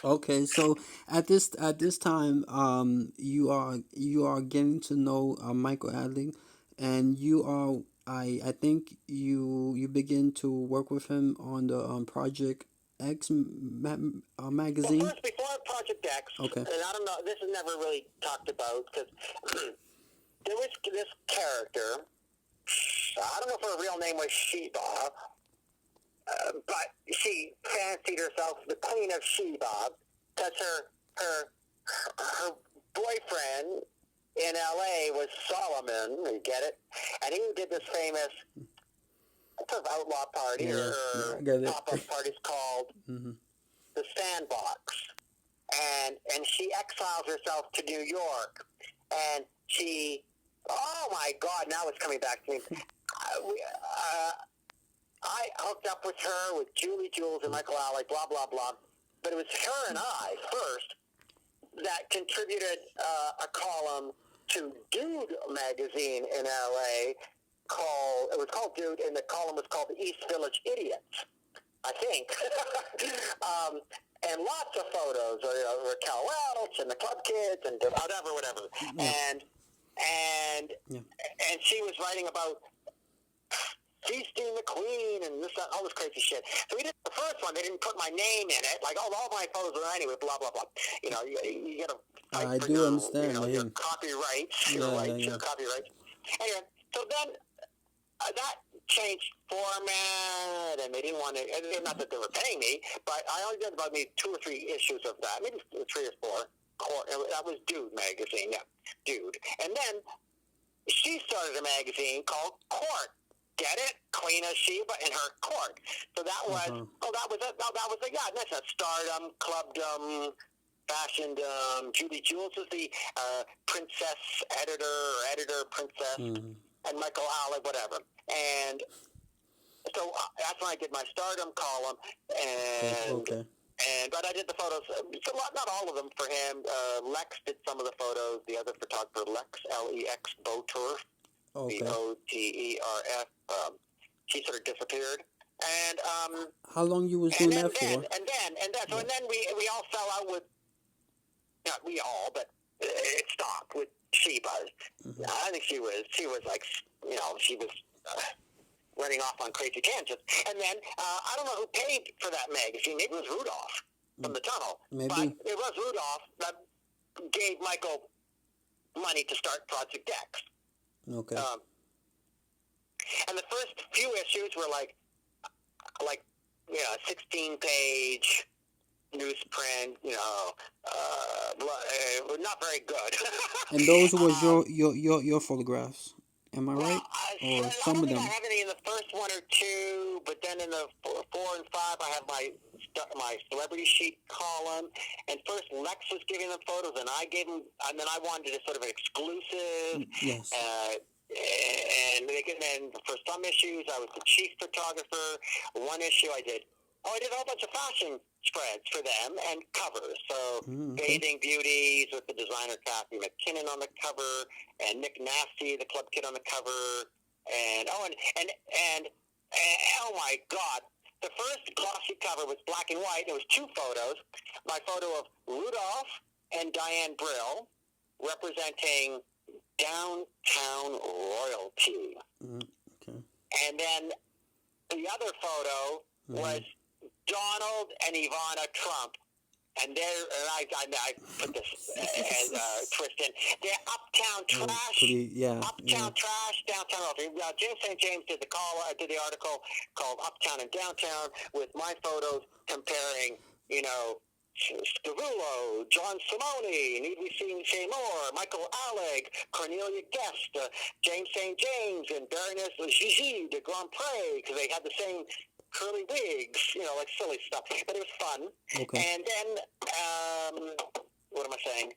Okay, so at this time, you are getting to know Michael Adling, and you are I think you begin to work with him on the Project X Well, magazine. first, before Project X, Okay. and I don't know, this is never really talked about because there was this character. I don't know if her real name was Sheba, but she fancied herself the Queen of Sheba because her her boyfriend in L.A. was Solomon. You get it? And he did this famous sort of outlaw party Yeah, yeah, yeah. I or get it. pop-up parties called Hmm. the Sandbox. And she exiles herself to New York, and she, oh my God, now it's coming back to me. I hooked up with her with Julie Jules and Michael Alig, blah blah blah. But it was her and I first that contributed a column to Dude magazine in LA called, it was called Dude, and the column was called the East Village Idiots, I think. um, and lots of photos of Raquel Welch and the Club Kids and whatever. Yeah, And yeah. and she was writing about feasting the queen and this all this crazy shit. So we did the first one. They didn't put my name in it. Like, oh, all my photos are anyway. Blah blah blah. You got to fight I for do your understand. your Yeah, copyrights, your yeah, yeah, rights, yeah. your copyrights. Anyway, so then that changed format, and they didn't want to. Not that they were paying me, but I only did about maybe 2 or 3 issues of that, maybe 3 or 4. That was Dude magazine, yeah, Dude. And then she started a magazine called Court. Get it? Queen of Sheba in her court. So that Uh was, huh. that was it. Oh, that was the, yeah, that's a stardom, clubdom, fashiondom. Judy Jules was the princess editor, or editor, princess, Mm. and Michael Alig, whatever. And so that's when I did my stardom column, Okay. and Okay. but I did the photos. So not all of them for him. Lex did some of the photos. The other photographer, Lex Lex Botur, Okay. Boterf. She sort of disappeared, and How long you was and doing then that for? so Yeah. then we all fell out with, not we all, but it stopped with Sheba. Hmm. I think she was like, she was. Running off on crazy tangents. And then I don't know who paid for that magazine. Maybe it was Rudolph from the tunnel. But Maybe. it was Rudolph that gave Michael money to start Project X. Okay. Um, and the first few issues were like 16-page newsprint, not very good. And those was um, your photographs. Am I Well, right? so Or I some don't of think I them? have any in the first 1 or 2, but then in the 4 and 5, I have my celebrity sheet column. And first Lex was giving them photos, and I gave them, and then I wanted a sort of an exclusive. Yes. And for some issues, I was the chief photographer. One issue I did a whole bunch of fashion spreads for them and covers. So Okay. bathing beauties with the designer Kathy McKinnon on the cover, and Nick Nasty, the club kid, on the cover, and oh my God, the first glossy cover was black and white. It was 2 photos. My photo of Rudolph and Diane Brill representing downtown royalty, Okay. and then the other photo Mm-hmm. was Donald and Ivana Trump, and I put this twist in. They're Oh, pretty. Yeah. Yeah. uptown trash, downtown. James St. James did the article called "Uptown and Downtown" with my photos comparing, Scavullo, John Simone, Need We Say More, Michael Alig, Cornelia Guest, James St. James, and Baroness Gigi de Grand Pré, because they had the same curly wigs, like silly stuff. But it was fun. Okay. And then, what am I saying?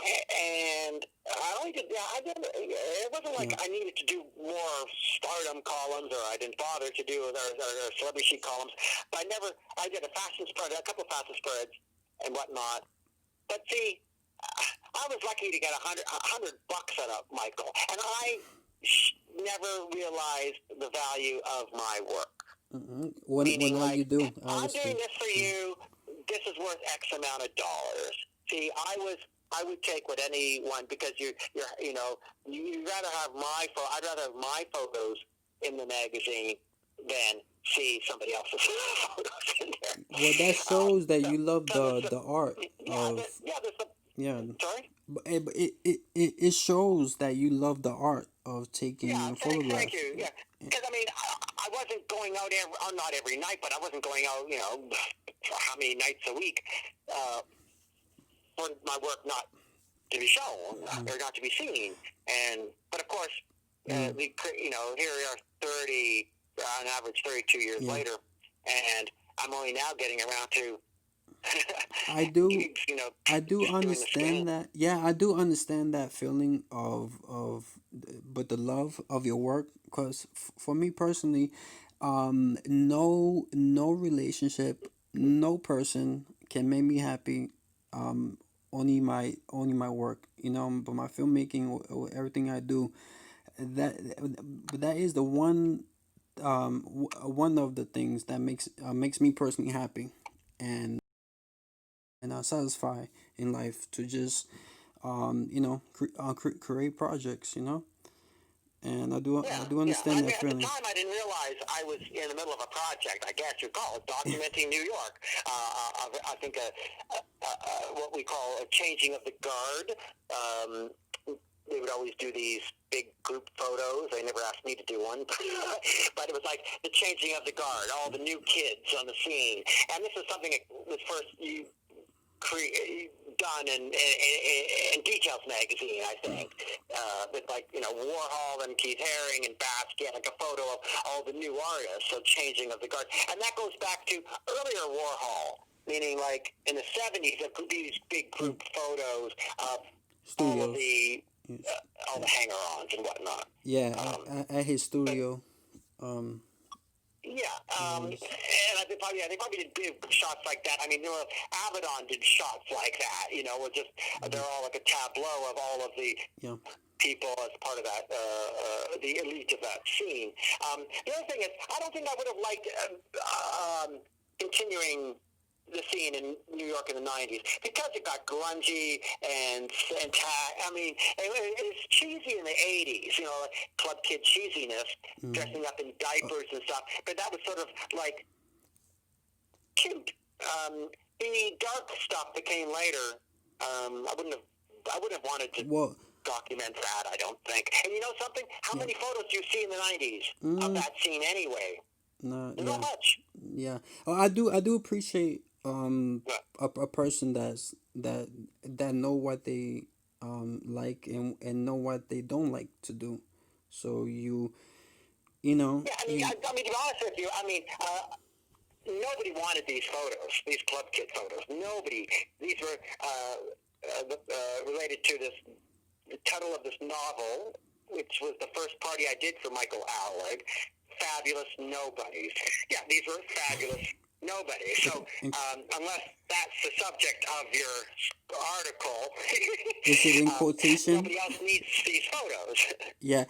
And I only did, yeah, I did. It wasn't like Yeah. I needed to do more stardom columns, or I didn't bother to do or celebrity sheet columns. But I did a fashion spread, a couple of fashion spreads and whatnot. But see, I was lucky to get $100 out of Michael, and I never realized the value of my work. When Meaning, all you like, do, I'm doing obviously. this for Yeah. you, this is worth X amount of dollars. See, I would take what anyone, because you'd rather have I'd rather have my photos in the magazine than see somebody else's photos in there. Well, that shows that you love the art Yeah, of, there's the, yeah. sorry? But it shows that you love the art of Yeah, taking thank photographs. you. Yeah, because I mean, I wasn't going out not every night, but I wasn't going out, how many nights a week for my work not to be shown or not to be seen. But of course, here we are 30, on average 32 years Yeah. later, and I'm only now getting around to, I do I do doing the understand scanning. that. Yeah, I do understand that feeling but the love of your work. Because for me personally, no relationship, no person can make me happy. Only my work. But my filmmaking, or everything I do, that but that is the one of the things that makes me personally happy, and satisfied in life, to just create projects, and I Yeah, do yeah. I understand that mean, at the feeling. time, I didn't realize I was in the middle of a project. I guess you call it documenting New York. I think what we call a changing of the guard. They would always do these big group photos. They never asked me to do one, but it was like the changing of the guard, all the new kids on the scene. And this is something that was first done in Details magazine, I think, with Warhol and Keith Haring and Basquiat, like a photo of all the new artists, so changing of the guard. And that goes back to earlier Warhol, meaning like in the 70s, these big group photos of all of Studios. the Yes. all the hanger-ons and whatnot. Yeah, Um, at his but studio. Um, Yeah, and was they probably did big shots like that. I mean, Avedon did shots like that. With just they're all like a tableau of all of the yeah. people as part of that, the elite of that scene. The other thing is, I don't think I would have liked continuing the scene in New York in the 90s, because it got grungy and I mean, it was cheesy in the 80s, like club kid cheesiness, dressing up in diapers and stuff, but that was sort of like cute. The dark stuff that came later, I wouldn't have wanted to Well, document that, I don't think. And you know something? How yeah. many photos do you see in the 90s of Mm, that scene anyway? no, Not yeah, much. yeah. Oh, I do appreciate Yeah. a person that know what they like, and know what they don't like to do. So you know Yeah, you I mean, to be honest with you, I mean, nobody wanted these photos, these club kid photos. Nobody. These were related to the title of this novel, which was the first party I did for Michael Alig, Fabulous Nobodies. Yeah, these were fabulous nobodies. So unless that's the subject of your article, is it in quotation? nobody else needs these photos. Yeah.